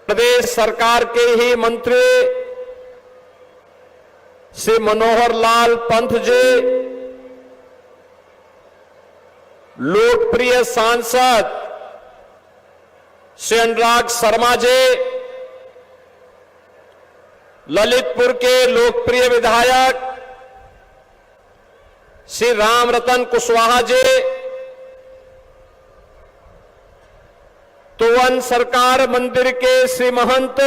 प्रदेश सरकार के ही मंत्री श्री मनोहर लाल पंत जी, लोकप्रिय सांसद श्री अनुराग शर्मा जी, ललितपुर के लोकप्रिय विधायक श्री रामरतन कुशवाहा जी, तुवन सरकार मंदिर के श्री महंत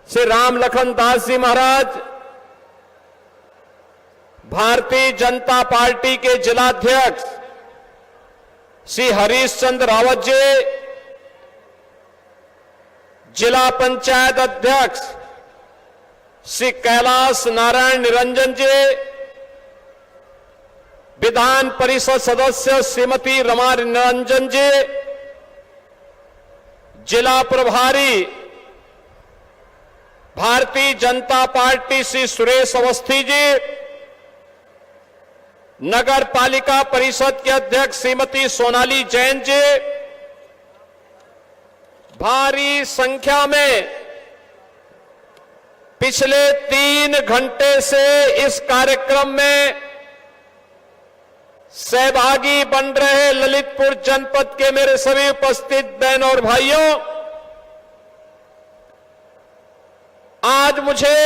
श्री राम लखन दास जी महाराज, भारतीय जनता पार्टी के जिलाध्यक्ष श्री हरीश चंद्र रावत जी, जिला पंचायत अध्यक्ष श्री कैलाश नारायण निरंजन जी, विधान परिषद सदस्य श्रीमती रमा निरंजन जी, जिला प्रभारी भारतीय जनता पार्टी श्री सुरेश अवस्थी जी, नगर पालिका परिषद के अध्यक्ष श्रीमती सोनाली जैन जी, भारी संख्या में पिछले 3 घंटे से इस कार्यक्रम में सहभागी बन रहे ललितपुर जनपद के मेरे सभी उपस्थित बहनों और भाइयों, आज मुझे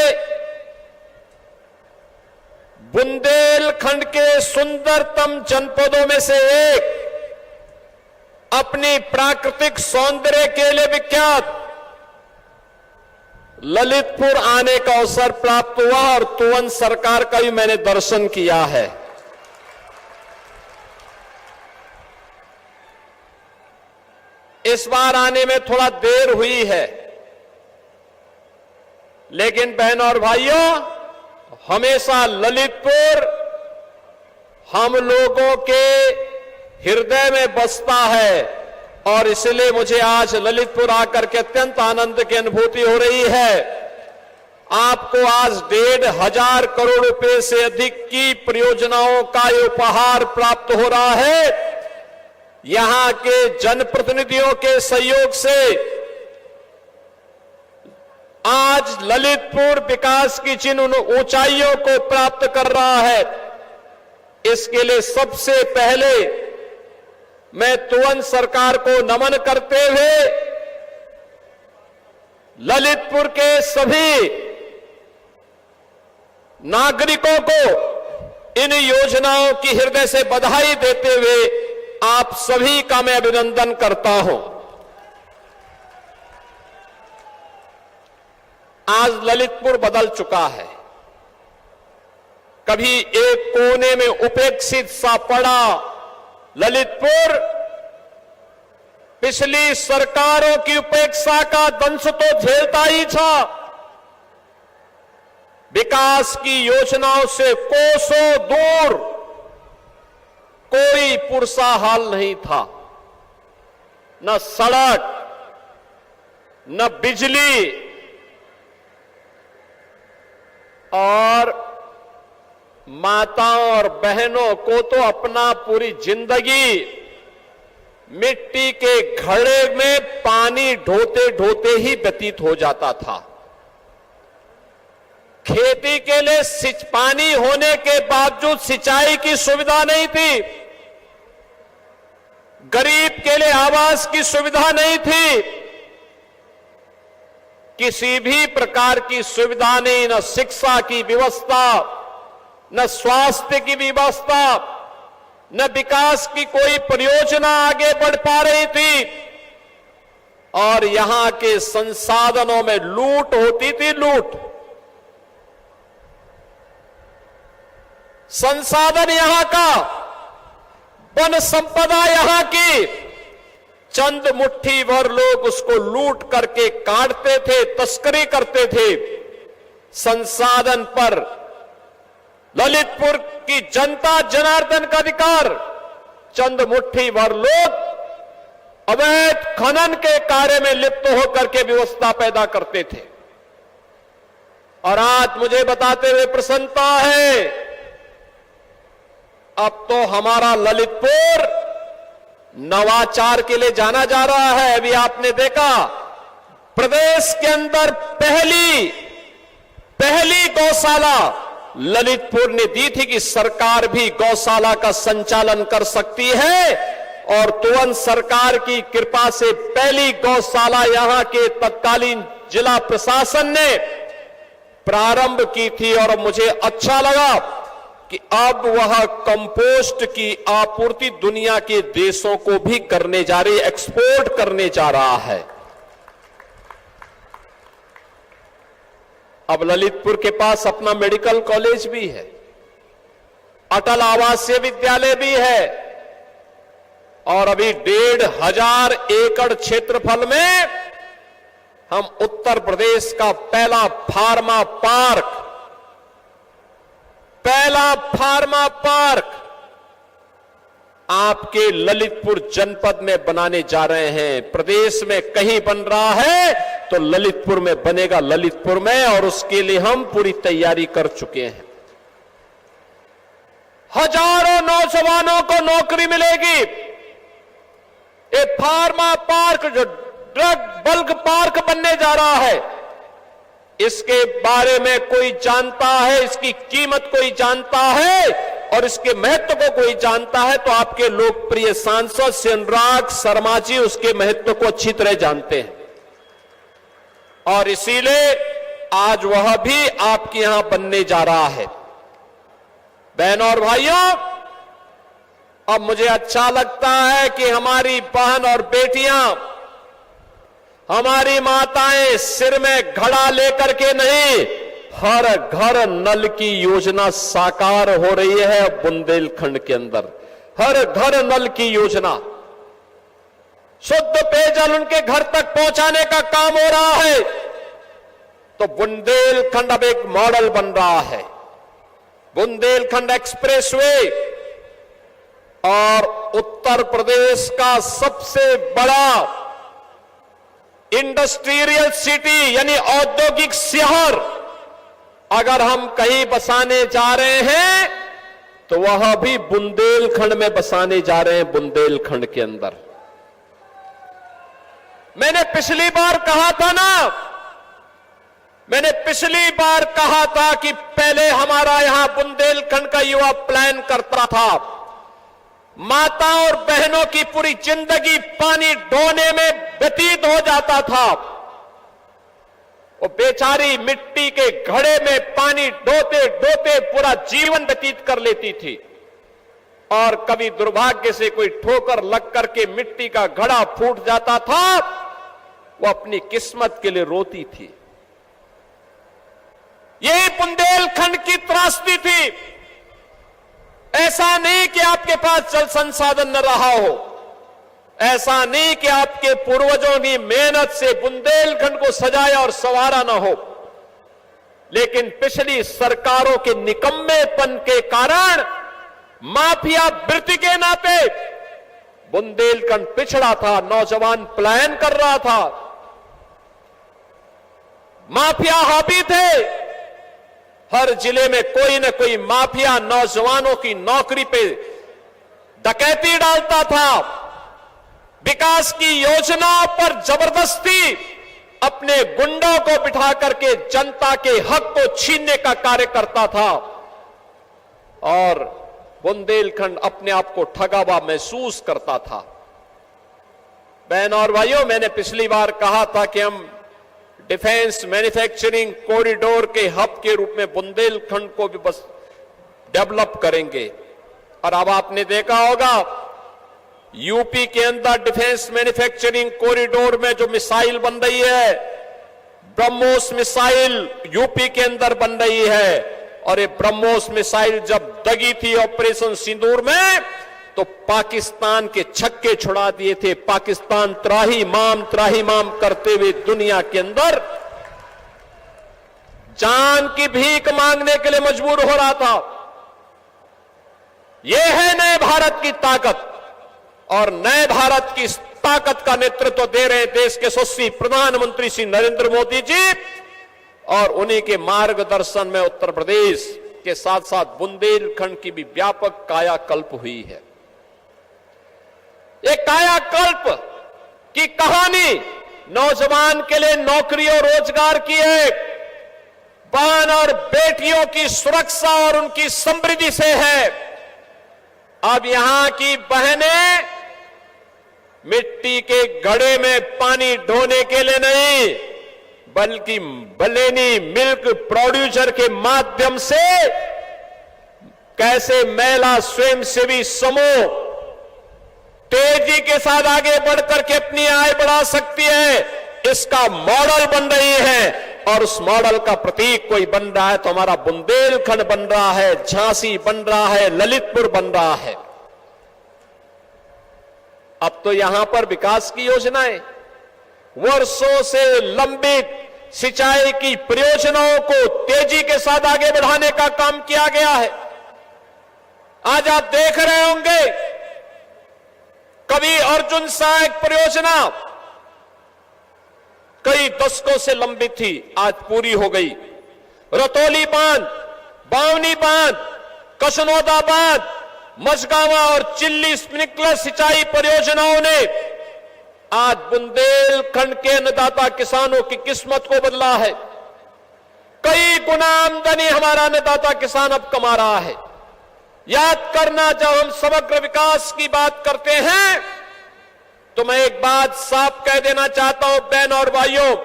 बुंदेलखंड के सुंदरतम जनपदों में से एक, अपनी प्राकृतिक सौंदर्य के लिए विख्यात ललितपुर आने का अवसर प्राप्त हुआ और तुवन सरकार का भी मैंने दर्शन किया है। इस बार आने में थोड़ा देर हुई है, लेकिन बहनों और भाइयों, हमेशा ललितपुर हम लोगों के हृदय में बसता है और इसलिए मुझे आज ललितपुर आकर के अत्यंत आनंद की अनुभूति हो रही है। आपको आज 1,500 करोड़ रुपए से अधिक की परियोजनाओं का ये उपहार प्राप्त हो रहा है। यहां के जनप्रतिनिधियों के सहयोग से आज ललितपुर विकास की जिन ऊंचाइयों को प्राप्त कर रहा है, इसके लिए सबसे पहले मैं तुवन सरकार को नमन करते हुए ललितपुर के सभी नागरिकों को इन योजनाओं की हृदय से बधाई देते हुए आप सभी का मैं अभिनंदन करता हूं। आज ललितपुर बदल चुका है। कभी एक कोने में उपेक्षित सा पड़ा ललितपुर पिछली सरकारों की उपेक्षा का दंश तो झेलता ही था। विकास की योजनाओं से कोसों दूर कोई पुरसा हाल नहीं था, न सड़क, न बिजली, और माताओं और बहनों को तो अपना पूरी जिंदगी मिट्टी के घड़े में पानी ढोते ढोते ही व्यतीत हो जाता था। खेती के लिए पानी होने के बावजूद सिंचाई की सुविधा नहीं थी, गरीब के लिए आवास की सुविधा नहीं थी, किसी भी प्रकार की सुविधा नहीं, न शिक्षा की व्यवस्था, न स्वास्थ्य की व्यवस्था, न विकास की कोई परियोजना आगे बढ़ पा रही थी, और यहां के संसाधनों में लूट होती थी। लूट, संसाधन यहां का, वन संपदा यहां की, चंद मुट्ठी भर लोग उसको लूट करके काटते थे, तस्करी करते थे। संसाधन पर ललितपुर की जनता जनार्दन का अधिकार, चंद मुट्ठी भर लोग अवैध खनन के कार्य में लिप्त होकर के व्यवस्था पैदा करते थे। और आज मुझे बताते हुए प्रसन्नता है, अब तो हमारा ललितपुर नवाचार के लिए जाना जा रहा है। अभी आपने देखा प्रदेश के अंदर पहली गौशाला ललितपुर ने दी थी कि सरकार भी गौशाला का संचालन कर सकती है, और तुरंत सरकार की कृपा से पहली गौशाला यहां के तत्कालीन जिला प्रशासन ने प्रारंभ की थी। और मुझे अच्छा लगा कि अब वह कंपोस्ट की आपूर्ति दुनिया के देशों को भी करने जा रही है, एक्सपोर्ट करने जा रहा है। अब ललितपुर के पास अपना मेडिकल कॉलेज भी है, अटल आवासीय विद्यालय भी है, और अभी 1,500 एकड़ क्षेत्रफल में हम उत्तर प्रदेश का पहला फार्मा पार्क आपके ललितपुर जनपद में बनाने जा रहे हैं। प्रदेश में कहीं बन रहा है तो ललितपुर में बनेगा, ललितपुर में, और उसके लिए हम पूरी तैयारी कर चुके हैं। हजारों नौजवानों को नौकरी मिलेगी। ये फार्मा पार्क जो ड्रग बल्क पार्क बनने जा रहा है, इसके बारे में कोई जानता है, इसकी कीमत कोई जानता है और इसके महत्व को कोई जानता है तो आपके लोकप्रिय सांसद श्री अनुराग शर्मा जी उसके महत्व को अच्छी तरह जानते हैं, और इसीलिए आज वह भी आपके यहां बनने जा रहा है। बहनों और भाइयों, अब मुझे अच्छा लगता है कि हमारी बहन और बेटियां, हमारी माताएं सिर में घड़ा लेकर के नहीं, हर घर नल की योजना साकार हो रही है बुंदेलखंड के अंदर। हर घर नल की योजना, शुद्ध पेयजल उनके घर तक पहुंचाने का काम हो रहा है। तो बुंदेलखंड अब एक मॉडल बन रहा है। बुंदेलखंड एक्सप्रेसवे और उत्तर प्रदेश का सबसे बड़ा इंडस्ट्रियल सिटी यानी औद्योगिक शहर अगर हम कहीं बसाने जा रहे हैं तो वह भी बुंदेलखंड में बसाने जा रहे हैं, बुंदेलखंड के अंदर। मैंने पिछली बार कहा था कि पहले हमारा यहां बुंदेलखंड का युवा प्लान करता था, माता और बहनों की पूरी जिंदगी पानी ढोने में व्यतीत हो जाता था। वो बेचारी मिट्टी के घड़े में पानी ढोते ढोते पूरा जीवन व्यतीत कर लेती थी, और कभी दुर्भाग्य से कोई ठोकर लग करके मिट्टी का घड़ा फूट जाता था, वो अपनी किस्मत के लिए रोती थी। यही बुंदेलखंड की त्रासदी थी। ऐसा नहीं कि आपके पास जल संसाधन न रहा हो, ऐसा नहीं कि आपके पूर्वजों की मेहनत से बुंदेलखंड को सजाया और संवारा न हो, लेकिन पिछली सरकारों के निकम्मेपन के कारण, माफिया वृत्ति के नाते बुंदेलखंड पिछड़ा था। नौजवान पलायन कर रहा था, माफिया हावी थे। हर जिले में कोई न कोई माफिया नौजवानों की नौकरी पे डकैती डालता था, विकास की योजनाओं पर जबरदस्ती अपने गुंडों को बिठा करके जनता के हक को छीनने का कार्य करता था, और बुंदेलखंड अपने आप को ठगा हुआ महसूस करता था। बहनों और भाइयों, मैंने पिछली बार कहा था कि हम डिफेंस मैन्युफैक्चरिंग कॉरिडोर के हब के रूप में बुंदेलखंड को भी बस डेवलप करेंगे, और अब आपने देखा होगा यूपी के अंदर डिफेंस मैन्युफैक्चरिंग कॉरिडोर में जो मिसाइल बन रही है, ब्रह्मोस मिसाइल यूपी के अंदर बन रही है, और ये ब्रह्मोस मिसाइल जब दगी थी ऑपरेशन सिंदूर में तो पाकिस्तान के छक्के छुड़ा दिए थे। पाकिस्तान त्राही माम करते हुए दुनिया के अंदर जान की भीख मांगने के लिए मजबूर हो रहा था। यह है नए भारत की ताकत, और नए भारत की ताकत का नेतृत्व दे रहे देश के यशस्वी प्रधानमंत्री श्री नरेंद्र मोदी जी, और उन्हीं के मार्गदर्शन में उत्तर प्रदेश के साथ साथ बुंदेलखंड की भी व्यापक कायाकल्प हुई है। एक कायाकल्प की कहानी नौजवान के लिए नौकरी और रोजगार की है, बहन और बेटियों की सुरक्षा और उनकी समृद्धि से है। अब यहां की बहनें मिट्टी के घड़े में पानी ढोने के लिए नहीं, बल्कि बलेनी मिल्क प्रोड्यूसर के माध्यम से कैसे महिला स्वयंसेवी समूह तेजी के साथ आगे बढ़कर के अपनी आय बढ़ा सकती है, इसका मॉडल बन रही है। और उस मॉडल का प्रतीक कोई बन रहा है तो हमारा बुंदेलखंड बन रहा है, झांसी बन रहा है, ललितपुर बन रहा है। अब तो यहां पर विकास की योजनाएं, वर्षों से लंबित सिंचाई की परियोजनाओं को तेजी के साथ आगे बढ़ाने का काम किया गया है। आज आप देख रहे होंगे, कभी अर्जुन सहायक परियोजना कई दशकों से लंबित थी, आज पूरी हो गई। रतौली बांध, बावनी बांध, कसनौदा बांध, मझगावा और चिल्ली स्प्रिंकलर सिंचाई परियोजनाओं ने आज बुंदेलखंड के अन्नदाता किसानों की किस्मत को बदला है। कई गुना आमदनी हमारा अन्नदाता किसान अब कमा रहा है। याद करना, जब हम समग्र विकास की बात करते हैं तो मैं एक बात साफ कह देना चाहता हूं, बहन और भाइयों,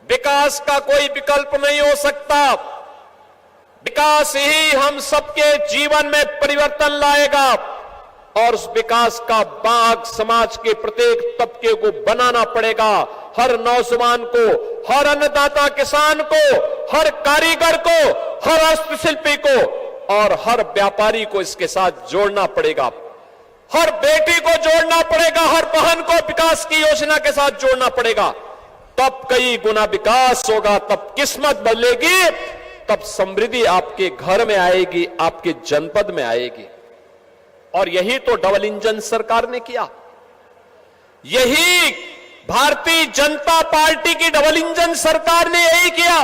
विकास का कोई विकल्प नहीं हो सकता। विकास ही हम सबके जीवन में परिवर्तन लाएगा और उस विकास का भाग समाज के प्रत्येक तबके को बनाना पड़ेगा। हर नौजवान को, हर अन्नदाता किसान को, हर कारीगर को, हर हस्तशिल्पी को और हर व्यापारी को इसके साथ जोड़ना पड़ेगा। हर बेटी को जोड़ना पड़ेगा, हर बहन को विकास की योजना के साथ जोड़ना पड़ेगा। तब कई गुना विकास होगा, तब किस्मत बदलेगी, तब समृद्धि आपके घर में आएगी, आपके जनपद में आएगी। और यही तो डबल इंजन सरकार ने किया। यही भारतीय जनता पार्टी की डबल इंजन सरकार ने यही किया।